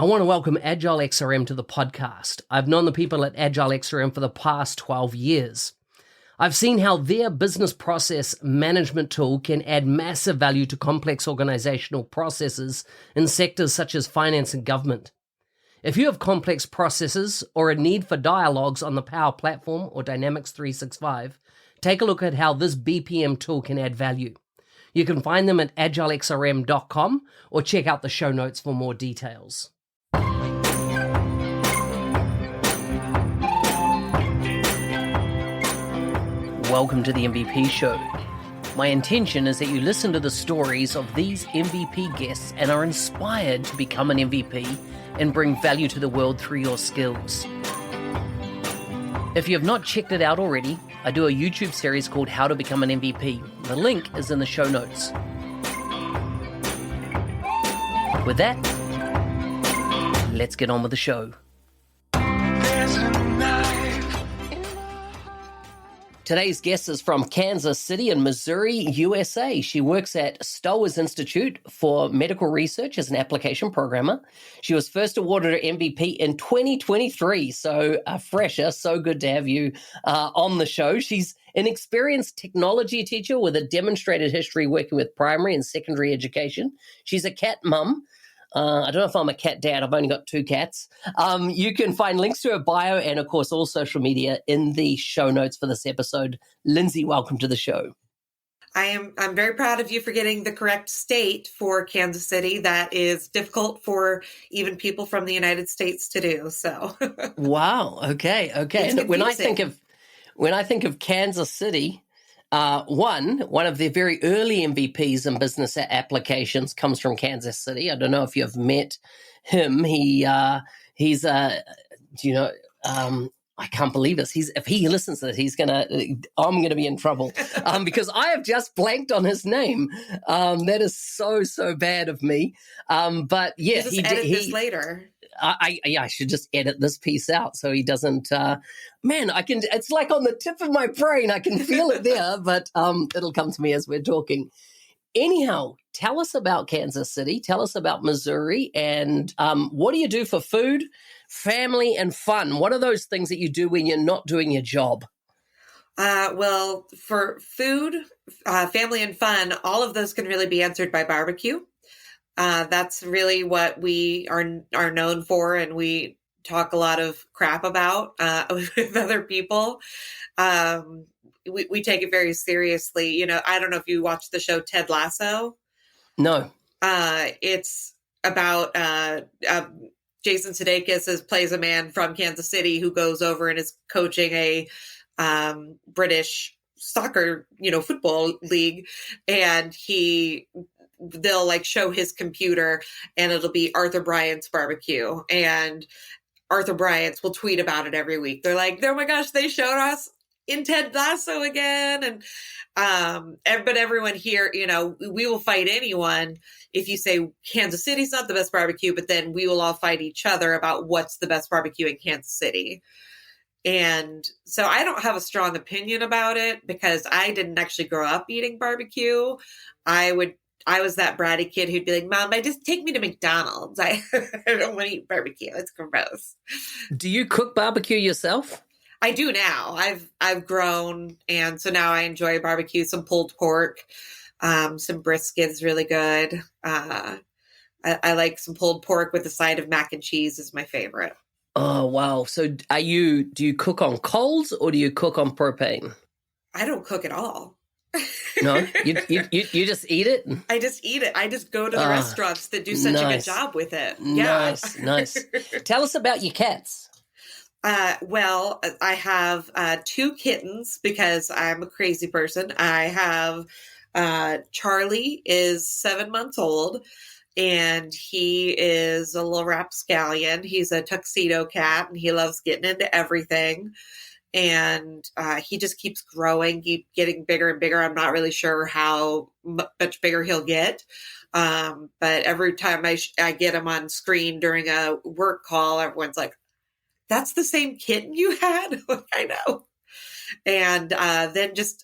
I want to welcome Agile XRM to the podcast. I've known the people at Agile XRM for the past 12 years. I've seen how their business process management tool can add massive value to complex organizational processes in sectors such as finance and government. If you have complex processes or a need for dialogues on the Power Platform or Dynamics 365, take a look at how this BPM tool can add value. You can find them at agilexrm.com or check out the show notes for more details. Welcome to the MVP Show. My intention is that you listen to the stories of these MVP guests and are inspired to become an MVP and bring value to the world through your skills. If you have not checked it out already, I do a YouTube series called How to Become an MVP. The link is in the show notes. With that, let's get on with the show. Today's guest is from Kansas City in Missouri, USA. She works at Stowers Institute for Medical Research as an application programmer. She was first awarded her MVP in 2023, so fresher. So good to have you on the show. She's an experienced technology teacher with a demonstrated history working with primary and secondary education. She's a cat mum. I don't know if I'm a cat dad. I've only got 2 cats. You can find links to her bio and, of course, all social media in the show notes for this episode. Lindsay, welcome to the show. I'm very proud of you for getting the correct state for Kansas City. That is difficult for even people from the United States to do. So, wow. Okay. And when I think of Kansas City, one of the very early MVPs in business applications comes from Kansas City. I don't know if you've met him. I can't believe this. If he listens to this, I'm gonna be in trouble because I have just blanked on his name. That is so bad of me. But yeah, edit this later. I should just edit this piece out so he doesn't. It's like on the tip of my brain. I can feel it there, but it'll come to me as we're talking. Anyhow, tell us about Kansas City. Tell us about Missouri, and what do you do for food, family, and fun? What are those things that you do when you're not doing your job? Well, for food, family, and fun, all of those can really be answered by barbecue. That's really what we are known for, and we talk a lot of crap about with other people. We take it very seriously. You know, I don't know if you watched the show Ted Lasso. No. It's about Jason Sudeikis plays a man from Kansas City who goes over and is coaching a British soccer, football league, and they'll like show his computer and it'll be Arthur Bryant's barbecue, and Arthur Bryant's will tweet about it every week. They're like, oh my gosh, they showed us in Ted Lasso again. And but everyone here, we will fight anyone if you say Kansas City's not the best barbecue, but then we will all fight each other about what's the best barbecue in Kansas City. And so I don't have a strong opinion about it because I didn't actually grow up eating barbecue. I was that bratty kid who'd be like, Mom, just take me to McDonald's. I don't want to eat barbecue. It's gross. Do you cook barbecue yourself? I do now. I've grown, and so now I enjoy barbecue, some pulled pork, some brisket is really good. I like some pulled pork with a side of mac and cheese is my favorite. Oh, wow. So do you cook on coals or do you cook on propane? I don't cook at all. No, you just eat it? I just eat it. I just go to the restaurants that do such a good job with it. Yeah. Nice. Tell us about your cats. Well, I have 2 kittens because I'm a crazy person. I have Charlie is 7 months old, and he is a little rapscallion. He's a tuxedo cat, and he loves getting into everything. And he just keeps growing, getting bigger and bigger. I'm not really sure how much bigger he'll get. But every time I get him on screen during a work call, everyone's like, that's the same kitten you had? I know. And then just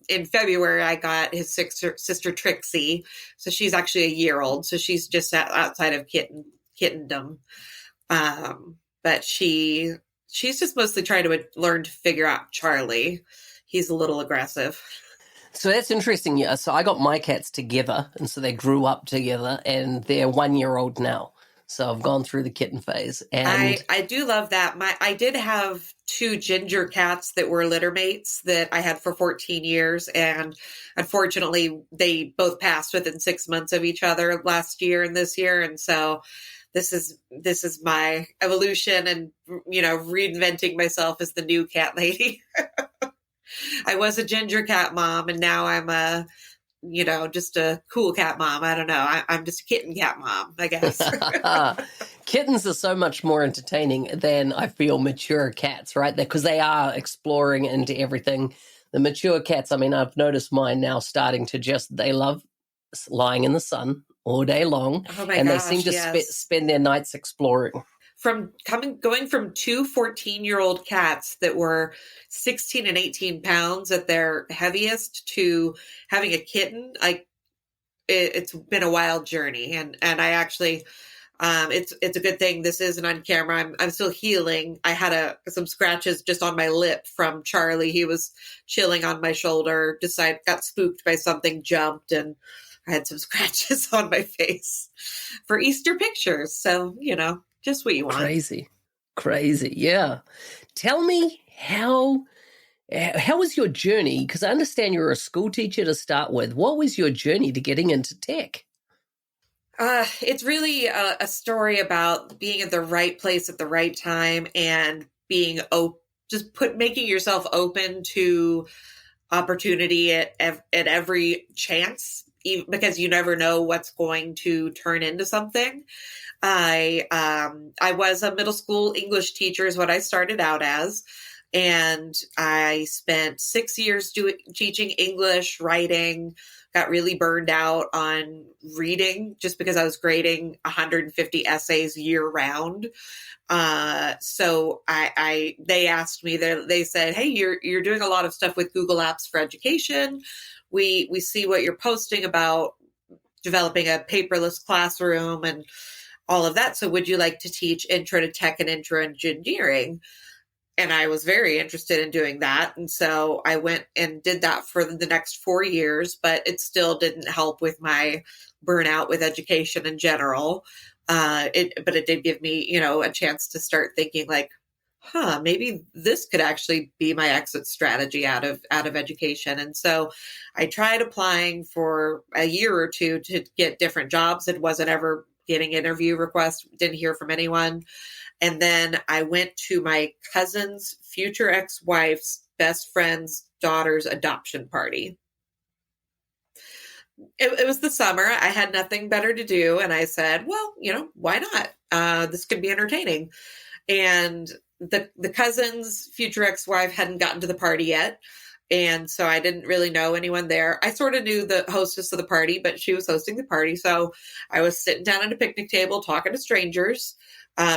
in February, I got his sister Trixie. So she's actually a year old. So she's just outside of kitten kittendom. But she's just mostly trying to learn to figure out Charlie. He's a little aggressive. So that's interesting. Yeah. So I got my cats together, and so they grew up together, and they're 1 year old now. So I've gone through the kitten phase, and I do love that. I did have two ginger cats that were litter mates that I had for 14 years, and unfortunately, they both passed within 6 months of each other last year and this year, and so this is my evolution, and reinventing myself as the new cat lady. I was a ginger cat mom, and now I'm just a cool cat mom. I don't know. I'm just a kitten cat mom, I guess. kittens are so much more entertaining than I feel mature cats, right? Because they are exploring into everything. The mature cats, I mean, I've noticed mine now starting to they love lying in the sun all day long. Oh my and gosh, they seem to yes. spend their nights exploring. Going from two 14-year-old cats that were 16 and 18 pounds at their heaviest to having a kitten, it's been a wild journey. And I actually, it's a good thing this isn't on camera. I'm still healing. I had some scratches just on my lip from Charlie. He was chilling on my shoulder, got spooked by something, jumped, and I had some scratches on my face for Easter pictures. So, just what you want. Crazy. Yeah. Tell me how was your journey? Because I understand you were a school teacher to start with. What was your journey to getting into tech? It's really a story about being at the right place at the right time and being making yourself open to opportunity at every chance, because you never know what's going to turn into something. I was a middle school English teacher is what I started out as. And I spent 6 years teaching English, writing, got really burned out on reading just because I was grading 150 essays year round. So they asked me, they said, "Hey, you're doing a lot of stuff with Google Apps for Education. We see what you're posting about developing a paperless classroom and all of that. So would you like to teach intro to tech and intro engineering?" And I was very interested in doing that. And so I went and did that for the next 4 years, but it still didn't help with my burnout with education in general. But it did give me, a chance to start thinking maybe this could actually be my exit strategy out of education. And so I tried applying for a year or two to get different jobs. It wasn't ever getting interview requests, didn't hear from anyone. And then I went to my cousin's future ex-wife's best friend's daughter's adoption party. It was the summer. I had nothing better to do. And I said, well, why not? This could be entertaining. And the cousin's future ex-wife hadn't gotten to the party yet. And so I didn't really know anyone there. I sort of knew the hostess of the party, but she was hosting the party. So I was sitting down at a picnic table talking to strangers,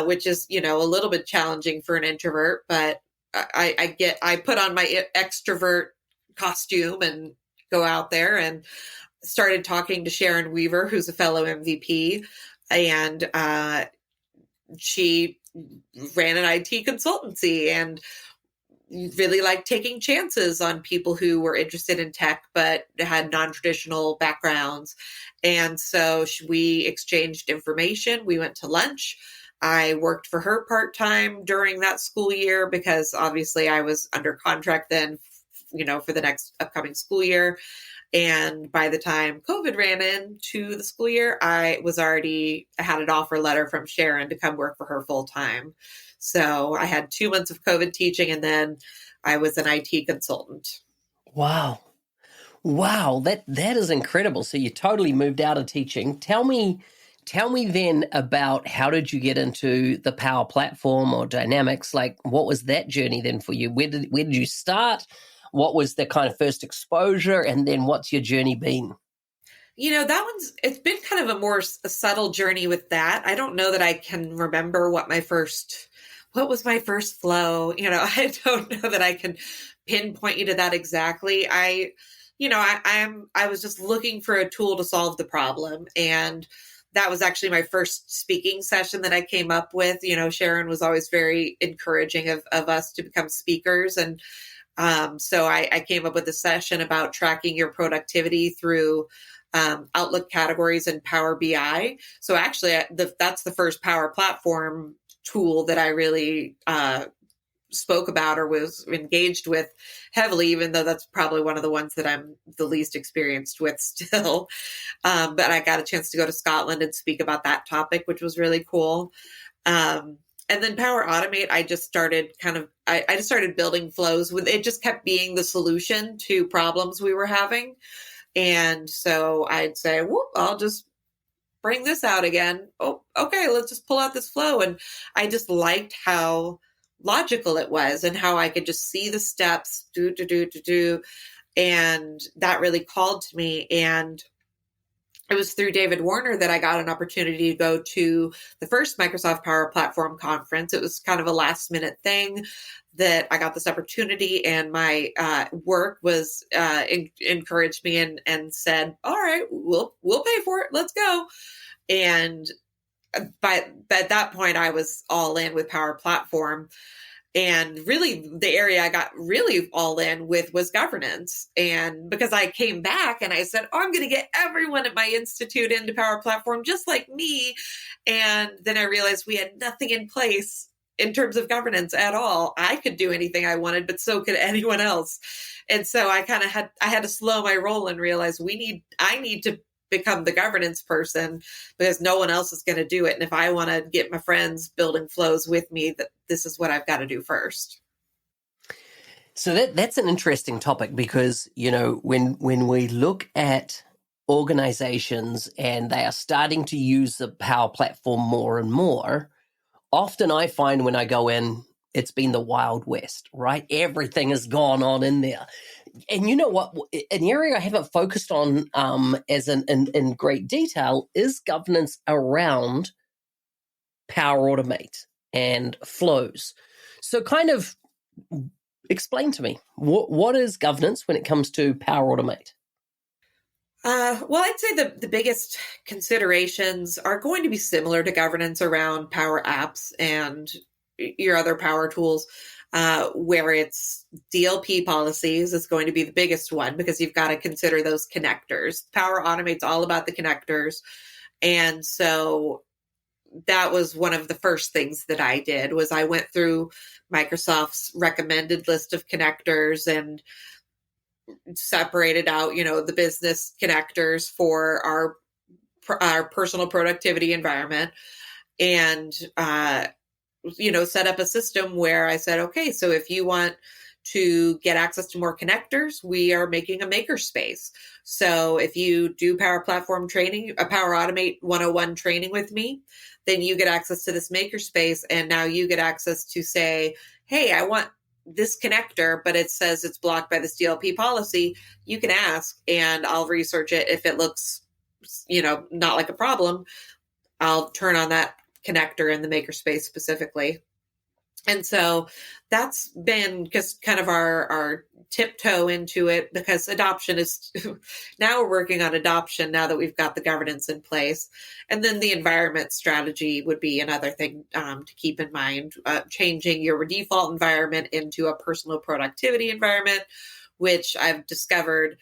which is, a little bit challenging for an introvert. But I put on my extrovert costume and go out there and started talking to Sharon Weaver, who's a fellow MVP. And she ran an IT consultancy and really liked taking chances on people who were interested in tech but had non-traditional backgrounds. And so we exchanged information. We went to lunch. I worked for her part-time during that school year because obviously I was under contract then, for the next upcoming school year. And by the time COVID ran into the school year, I had an offer letter from Sharon to come work for her full time. So I had 2 months of COVID teaching, and then I was an IT consultant. Wow. That is incredible. So you totally moved out of teaching. Tell me then about how did you get into the Power Platform or Dynamics? Like, what was that journey then for you? Where did you start? What was the kind of first exposure? And then what's your journey been? It's been kind of a subtle journey with that. I don't know that I can remember what was my first flow. I don't know that I can pinpoint you to that exactly. I was just looking for a tool to solve the problem. And that was actually my first speaking session that I came up with. Sharon was always very encouraging of us to become speakers. And so I came up with a session about tracking your productivity through Outlook categories and Power BI. So actually, that's the first Power Platform tool that I really spoke about or was engaged with heavily, even though that's probably one of the ones that I'm the least experienced with still. But I got a chance to go to Scotland and speak about that topic, which was really cool. And then Power Automate, I just started I just started building flows with it. Just kept being the solution to problems we were having. And so I'd say, whoop, I'll just bring this out again. Oh, okay, let's just pull out this flow. And I just liked how logical it was and how I could just see the steps, do. And that really called to me. And it was through David Warner that I got an opportunity to go to the first Microsoft Power Platform conference. It was kind of a last minute thing that I got this opportunity, and my work was encouraged me and said, all right, we'll pay for it. Let's go. And by at that point, I was all in with Power Platform. And really, the area I got really all in with was governance. And because I came back and I said, I'm going to get everyone at my institute into Power Platform just like me. And then I realized we had nothing in place in terms of governance at all. I could do anything I wanted, but so could anyone else. And so I had to slow my roll and realize I need to become the governance person because no one else is going to do it. And if I want to get my friends building flows with me, that this is what I've got to do first. So that's an interesting topic because, when we look at organizations and they are starting to use the Power Platform more and more, often I find when I go in, it's been the Wild West, right? Everything has gone on in there. And you know what? An area I haven't focused on in great detail is governance around Power Automate and flows. So kind of explain to me, what is governance when it comes to Power Automate? Well, I'd say the biggest considerations are going to be similar to governance around Power Apps and your other Power tools. Where it's DLP policies is going to be the biggest one because you've got to consider those connectors. Power Automate's all about the connectors. And so that was one of the first things that I did was I went through Microsoft's recommended list of connectors and separated out, the business connectors for our personal productivity environment. And set up a system where I said, okay, so if you want to get access to more connectors, we are making a makerspace. So if you do Power Platform training, a Power Automate 101 training with me, then you get access to this makerspace. And now you get access to say, hey, I want this connector, but it says it's blocked by this DLP policy. You can ask and I'll research it. If it looks, not like a problem, I'll turn on that connector in the makerspace specifically. And so that's been just kind of our tiptoe into it because adoption is now we're working on adoption now that we've got the governance in place. And then the environment strategy would be another thing to keep in mind, changing your default environment into a personal productivity environment, which I've discovered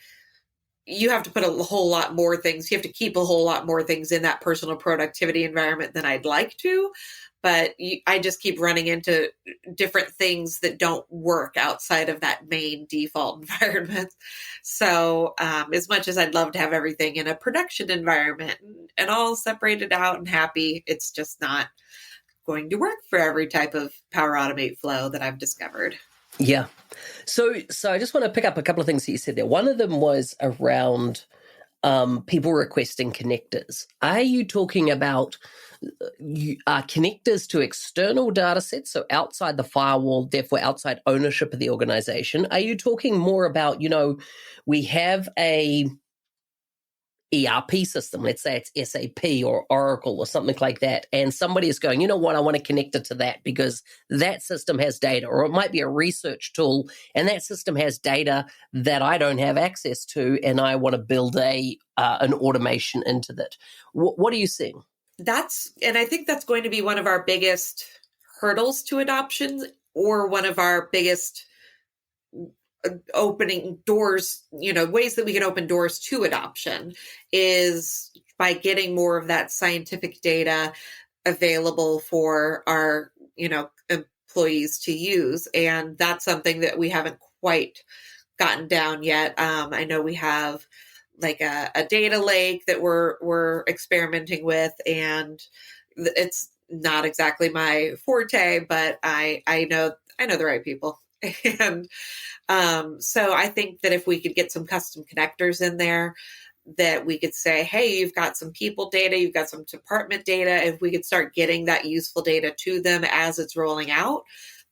you have to put a whole lot more things. You have to keep a whole lot more things in that personal productivity environment than I'd like to. But I just keep running into different things that don't work outside of that main default environment. So as much as I'd love to have everything in a production environment and all separated out and happy, it's just not going to work for every type of Power Automate flow that I've discovered. Yeah. So I just want to pick up a couple of things that you said there. One of them was around people requesting connectors. Are you talking about connectors to external data sets, so outside the firewall, therefore outside ownership of the organization? Are you talking more about, we have a ERP system, let's say it's SAP or Oracle or something like that, and somebody is going, you know what, I want to connect it to that because that system has data, or it might be a research tool and that system has data that I don't have access to, and I want to build an automation into that. What are you seeing? And I think that's going to be one of our biggest hurdles to adoption, or one of our biggest opening doors, ways that we can open doors to adoption, is by getting more of that scientific data available for our, employees to use. And that's something that we haven't quite gotten down yet. I know we have like a data lake that we're experimenting with, and it's not exactly my forte, but I know the right people. And so I think that if we could get some custom connectors in there, that we could say, hey, you've got some people data, you've got some department data. If we could start getting that useful data to them as it's rolling out,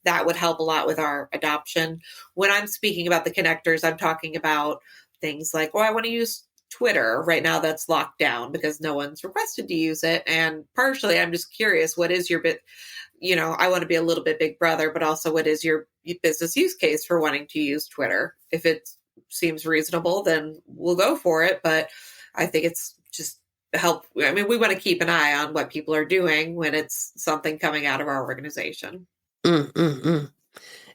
that would help a lot with our adoption. When I'm speaking about the connectors, I'm talking about things like, I want to use Twitter. Right now that's locked down because no one's requested to use it. And partially, I'm just curious, what is your I want to be a little bit big brother, but also what is your business use case for wanting to use Twitter? If it seems reasonable, then we'll go for it. But I think it's just help. I mean, we want to keep an eye on what people are doing when it's something coming out of our organization.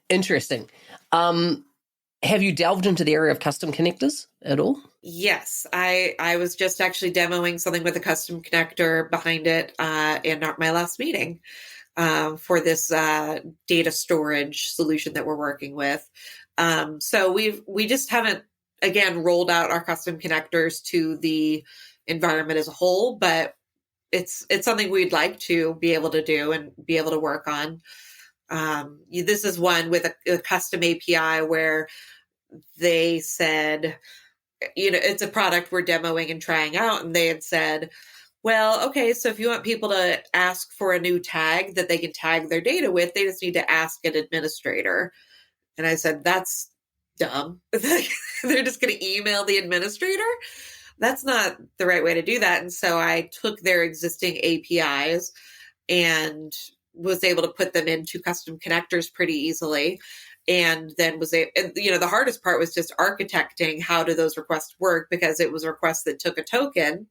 Interesting. Have you delved into the area of custom connectors at all? Yes, I was just actually demoing something with a custom connector behind it in my last meeting for this data storage solution that we're working with. So we just haven't, again, rolled out our custom connectors to the environment as a whole, but it's something we'd like to be able to do and be able to work on. This is one with a custom API where they said, it's a product we're demoing and trying out, and they had said, well, okay, so if you want people to ask for a new tag that they can tag their data with, they just need to ask an administrator. And I said, that's dumb. They're just going to email the administrator? That's not the right way to do that. And so I took their existing APIs and was able to put them into custom connectors pretty easily. And then the hardest part was just architecting how do those requests work, because it was a request that took a token.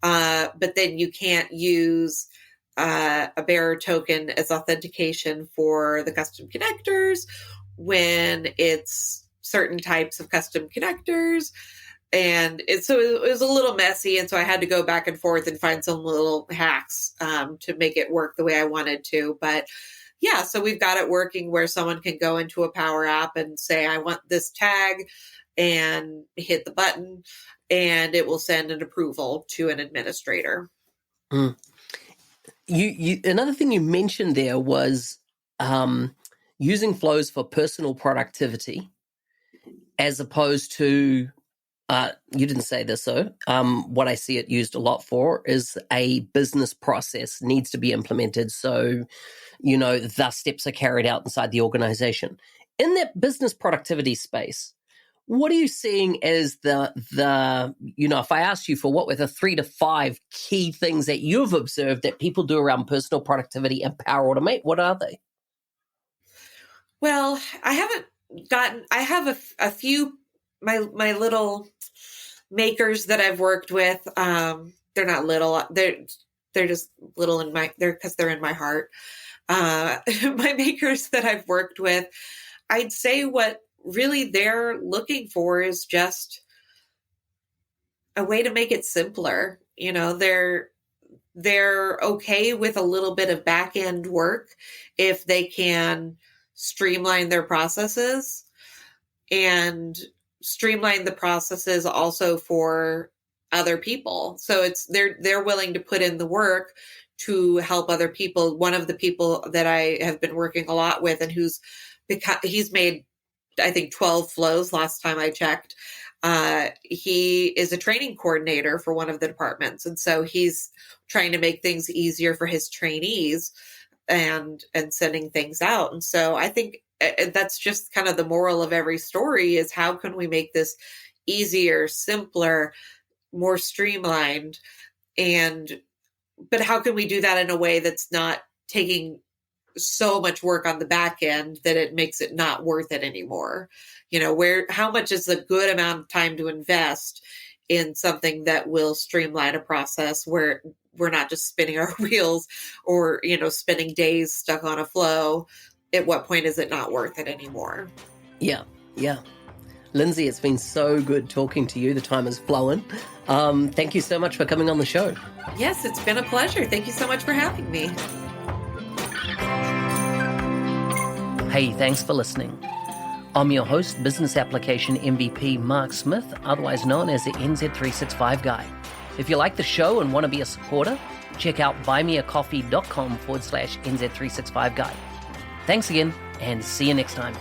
But then you can't use a bearer token as authentication for the custom connectors when it's certain types of custom connectors. And so it was a little messy. And so I had to go back and forth and find some little hacks to make it work the way I wanted to. But yeah, so we've got it working where someone can go into a Power App and say, I want this tag, and hit the button, and it will send an approval to an administrator. You another thing you mentioned there was using flows for personal productivity as opposed to, you didn't say this though, what I see it used a lot for is a business process needs to be implemented. So, the steps are carried out inside the organization. In that business productivity space, what are you seeing as the if I asked you for what were the 3 to 5 key things that you've observed that people do around personal productivity and Power Automate, what are they? Well, I have a few, my little makers that I've worked with. They're not little, they're just little because they're in my heart. My makers that I've worked with, I'd say what really they're looking for is just a way to make it simpler. They're okay with a little bit of back end work if they can streamline their processes, and streamline the processes also for other people. So they're willing to put in the work to help other people. One of the people that I have been working a lot with, and he's made, I think, 12 flows last time I checked. He is a training coordinator for one of the departments. And so he's trying to make things easier for his trainees and sending things out. And so I think that's just kind of the moral of every story is how can we make this easier, simpler, more streamlined. But how can we do that in a way that's not taking so much work on the back end that it makes it not worth it anymore? How much is a good amount of time to invest in something that will streamline a process where we're not just spinning our wheels or, spending days stuck on a flow? At what point is it not worth it anymore? Yeah. Lindsay, it's been so good talking to you. The time has flown. Thank you so much for coming on the show. Yes, it's been a pleasure. Thank you so much for having me. Hey, thanks for listening. I'm your host, Business Application MVP Mark Smith, otherwise known as the NZ365 Guy. If you like the show and want to be a supporter, check out buymeacoffee.com/NZ365 Guy. Thanks again, and see you next time.